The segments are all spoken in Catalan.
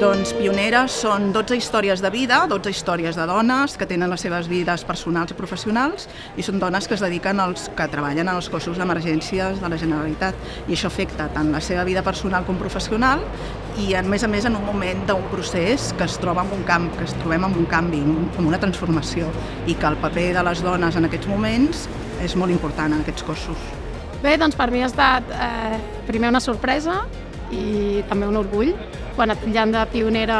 Doncs Pioneres són 12 històries de vida, 12 històries de dones que tenen les seves vides personals i professionals i són dones que es dediquen que treballen en els cossos d'emergències de la Generalitat i això afecta tant la seva vida personal com professional i a més en un moment d'un procés que es troba en un que es trobem en un canvi, en una transformació i que el paper de les dones en aquests moments és molt important en aquests cossos. Bé, doncs per mi ha estat primer una sorpresa i també un orgull. Quan et titllen de pionera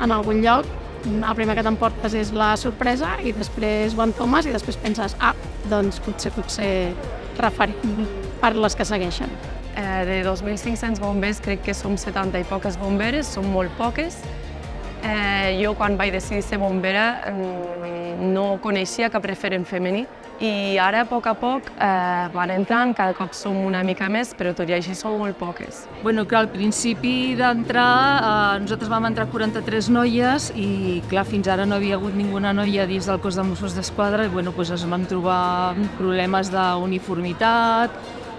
en algun lloc, el primer que t'emportes és la sorpresa i després ho entomes i després penses, doncs potser referent per les que segueixen. De 2.500 bombers crec que som 70 i poques bomberes, som molt poques. Jo quan vaig decidir ser bombera no coneixia cap referent femení i ara a poc van entrant, cada cop som una mica més, però tot i així som molt poques. Bueno, clar, al principi d'entrar, nosaltres vam entrar 43 noies i clar, fins ara no havia hagut ninguna noia dins del cos de Mossos d'Esquadra i bueno, ens vam trobar problemes d'uniformitat,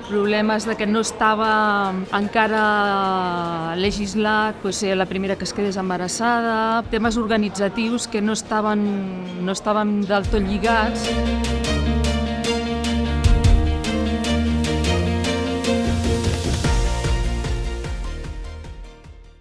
problemes de que no estava encara legislat ser la primera que es quedés embarassada, temes organitzatius que no estaven del tot lligats.